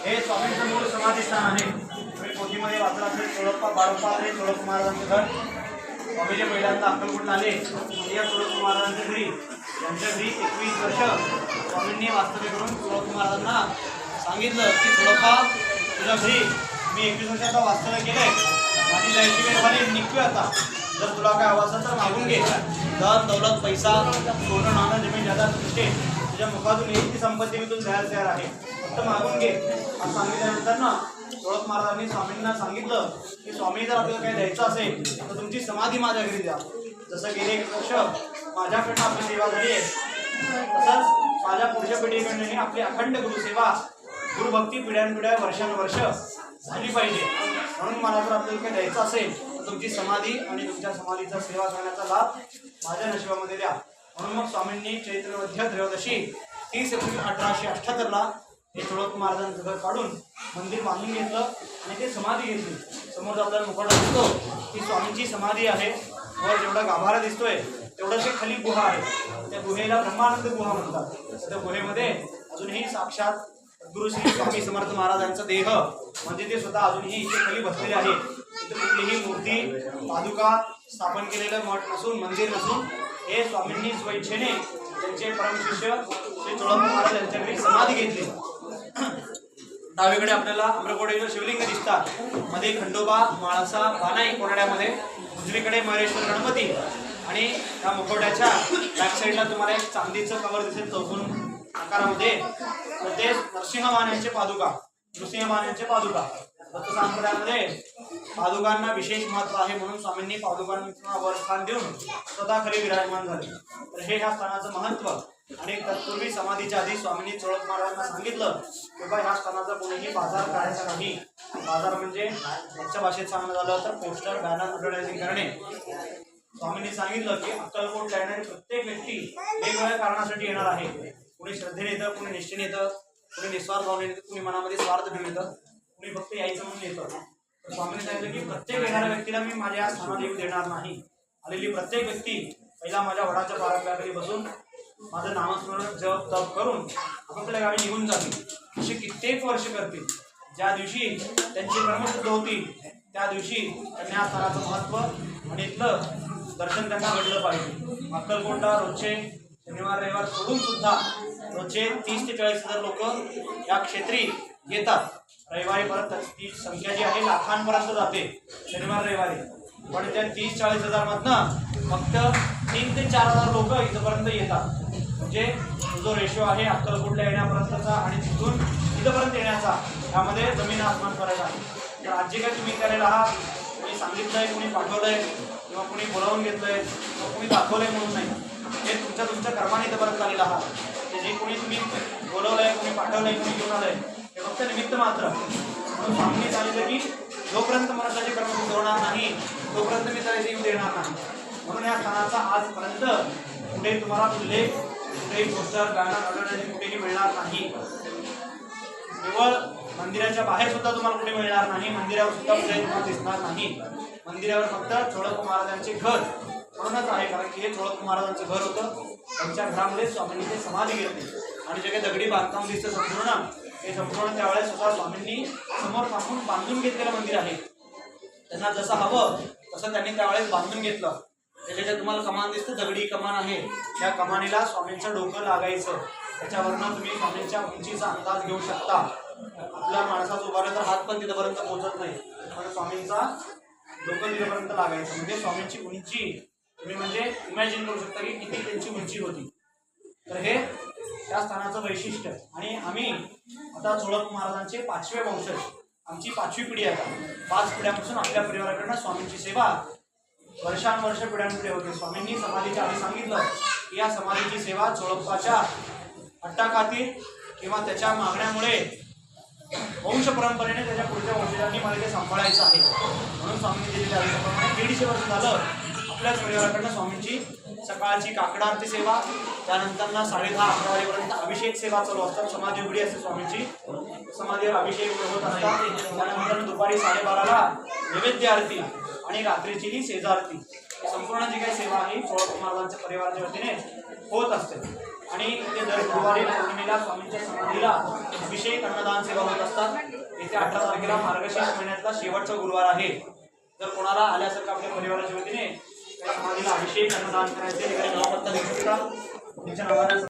हे स्वामींचं मूळ समाधीस्थान आहे। तुम्ही पोथीमध्ये वाचला असेल चोळप्पा बाळप्पा हे चोळप्पा महाराजांचं घर। स्वामी जे पहिल्यांदा अक्कलकोटला आले या चोळप्पा महाराजांच्या घरी, यांच्या घरी 21 वर्ष स्वामींनी वास्तव्य करून चोळप्पा महाराजांना सांगितलं की चोळप्पा तुझ्या घरी मी 21 वर्षाचा वास्तव्य केलंय, माझी जायची वेळ झाली, निघतोय आता, जर तुला काय हवं असेल तर मागून घे, धन दौलत पैसा सोनं नाणं जमीन जायदाद तुझे तुझ्या मुखातून येईल ती संपत्ती मी तुला द्यायला तयार आहे, फक्त मागून घे असं सांगितल्यानंतर ना चोळप्पा महाराजांनी स्वामींना सांगितलं की स्वामी जर आपल्याला काही द्यायचं असेल तर तुमची समाधी माझ्या घरी द्या। जसं गेले 1 वर्ष माझ्याकडनं आपली सेवा झाली आहे तसंच माझ्या पुढच्या पिढीकडनं आपली अखंड गुरुसेवा गुरुभक्ती पिढ्यानपिढ्या वर्षानुवर्ष झाली पाहिजे, म्हणून मला जर आपल्याला काही द्यायचं असेल तर तुमची समाधी आणि तुमच्या समाधीचा सेवा करण्याचा लाभ माझ्या नशिबामध्ये द्या। म्हणून मग स्वामींनी चैत्र मध्य त्रयोदशी 30 एप्रिल 1878 हे चोळप्पा महाराजांचं घर काढून मंदिर बांधून घेतलं आणि ते समाधी घेतली। समोर आपल्याला मुखवटा दिसतो की स्वामींची समाधी आहे, वर जेवढा गाभारा दिसतोय तेवढं ते खाली गुहा आहे, त्या गुहेला ब्रह्मानंद गुहा म्हणतात। त्या गुहेमध्ये अजूनही साक्षात गुरु श्री स्वामी समर्थ महाराजांचा देह म्हणजे ते स्वतः अजूनही इथे खाली बसलेले आहे। इथे कुठलीही मूर्ती पादुका स्थापन केलेलं मठ नसून मंदिर नसून हे स्वामींनी स्वइच्छेने त्यांचे परमशिष्य श्री चोळप्पा महाराज यांच्या घरी समाधी घेतली। डावीकडे आपल्याला अमरकोटेश्वर शिवलिंग दिसतात, मध्ये खंडोबा माळसा बानाई कोरड्यामध्ये, उजवीकडे महेश्वर गणपती आणि त्या मुखवट्याच्या बॅक साईडला तुम्हाला एक चांदीचं कवर दिसेल चौकोन आकारामध्ये, तर ते नरसिंहवाहनांचे पादुका नृसिंहवाहनांचे पादुका। दत्त संप्रदायामध्ये पादुकांना विशेष महत्व आहे म्हणून स्वामींनी पादुकांना वर स्थान देऊन स्वतः खरी विराजमान झाले। तर हे ह्या स्थानाचं महत्व। आणि तत्पूर्वी समाधीच्या आधी स्वामींनी चोळप्पा महाराजांना सांगितलं की बा ह्या स्थानाचा कोणीही बाजार काढायचा नाही। बाजार म्हणजे त्यांच्या भाषेत सांगणं झालं तर पोस्टर बॅनर ॲडव्हर्टायझिंग करणे। स्वामींनी सांगितलं की अक्कलकोटला येणारी प्रत्येक व्यक्ती वेगवेगळ्या कारणासाठी येणार आहे, कुणी श्रद्धेने येतं, कुणी निष्ठेने येतं, कुणी निस्वार्थ भावनेने येतं, कुणी मनामध्ये स्वार्थ घेऊन येतं, कुणी फक्त यायचं म्हणून येतं। तर स्वामींनी सांगितलं की प्रत्येक येणाऱ्या व्यक्तीला मी माझ्या स्थानात येऊ देणार नाही। आलेली प्रत्येक व्यक्ती पहिला माझ्या वडाच्या पारंब्याखाली बसून माझं नामस्मरण जप तप करून आपापल्या गावी निघून जातील। असे कित्येक वर्ष करतील। ज्या दिवशी त्यांची कर्मशुद्ध होतील त्या दिवशी त्यांना या स्थानाचं महत्त्व आणि इथलं दर्शन त्यांना घडलं पाहिजे। अक्कलकोटला रोजचे शनिवार रविवार सोडून सुद्धा रोजचे 30 ते 40 हजार लोक या क्षेत्री येतात। रविवारी परत ती संख्या जी आहे लाखांपर्यंत जाते शनिवार रविवारी, पण त्या 30-40 हजार मधनं फक्त 3 ते 4 हजार लोक इथपर्यंत येतात। म्हणजे जो रेशो आहे अक्कलकोटला येण्यापर्यंतचा आणि तिथून इथपर्यंत येण्याचा यामध्ये जमीन आसमान फरक आहे। तर आज जे काही तुम्ही करायला आहात, कोणी सांगितलंय, कोणी पाठवलंय किंवा कोणी बोलावून घेतलंय किंवा कोणी दाखवलंय म्हणून नाही, हे तुमच्या कर्माने इथपर्यंत आलेलं आहात। ते जे कोणी तुम्ही बोलवलंय, कोणी पाठवलंय, कोणी घेऊन आलंय हे फक्त निमित्त मात्र। म्हणून स्वामींनी सांगितलं की जोपर्यंत मनुष्याचे कर्म होणार नाही तोपर्यंत मी त्याला येऊ देणार नाही। म्हणून या स्थानाचा आजपर्यंत कुठे तुम्हाला उल्लेख, कुठेही पोस्टर बॅनर ॲडव्हर्टायझिंग कुठेही मिळणार नाही। केवळ मंदिराच्या बाहेर सुद्धा तुम्हाला कुठे मिळणार नाही, मंदिरावर सुद्धा कुठे तुम्हाला दिसणार नाही। मंदिरावर फक्त चोळप्पा महाराजांचे घर म्हणूनच आहे, कारण की हे चोळप्पा महाराजांचं घर होतं। त्यांच्या घरामध्ये स्वामींनी ते समाधी घेतली आणि जे काही दगडी बांधकाम दिसतं संपूर्ण हे संपूर्ण त्यावेळेस स्वतः स्वामींनी समोर थांबून बांधून घेतलेलं मंदिर आहे। त्यांना जसं हवं तसं त्यांनी त्यावेळेस बांधून घेतलं। त्याच्या तुम्हाला कमान दिसतं, दगडी कमान आहे, त्या कमानीला स्वामींचं डोकं लागायचं, त्याच्यावरनं तुम्ही स्वामींच्या उंचीचा अंदाज घेऊ शकता। आपल्या माणसाचं उभारलं तर हात पण तिथपर्यंत पोहोचत नाही, पण स्वामींचा डोकं तिथपर्यंत लागायचं, म्हणजे स्वामींची उंची तुम्ही म्हणजे इमॅजिन करू शकता की किती त्यांची उंची होती। तर हे त्या स्थानाचं वैशिष्ट्य। आणि आम्ही आता चोळप्पा महाराजांचे 5वे वंशज, आमची 5वी पिढी आहे। 5 पिढ्यांपासून आपल्या परिवाराकडनं स्वामींची सेवा वर्षानुवर्ष पिढ्यानपिढी होते। स्वामींनी समाधीच्या आधी सांगितलं की या समाधीची सेवा चोळप्पाच्या हट्टाखाती किंवा त्याच्या मागण्यामुळे वंश परंपरेने त्याच्या पुढच्या वंशजांनी मला ते सांभाळायचं आहे, म्हणून स्वामींनी दिलेल्या आदेशाप्रमाणे 150 वर्ष झालं आपल्याच परिवाराकडनं स्वामींची सकाळची काकड आरती सेवा, त्यानंतर 10:30-11 वाजेपर्यंत अभिषेक सेवा चालू असतात। समाधी उघडी असते स्वामींची, समाधीवर अभिषेक होत असतात। त्यानंतर दुपारी 12:30ला नैवेद्य आरती आणि रात्रीची ही सेजा आरती, संपूर्ण जी काही सेवा आहे चोळप्पा महाराजांच्या परिवाराच्या वतीने होत असते। आणि इथे दर गुरुवारी पौर्णिमेला स्वामींच्या समाधीला अभिषेक अन्नदान सेवा होत असतात. येथे 18 तारखेला मार्गशीर्ष महिन्यातला शेवटचा गुरुवार आहे. जर कोणाला आल्यासारखं आपल्या परिवाराच्या वतीने त्या समाधीला अभिषेक अन्नदान करायचे, तिकडे नाव पत्ता लिहू शकता.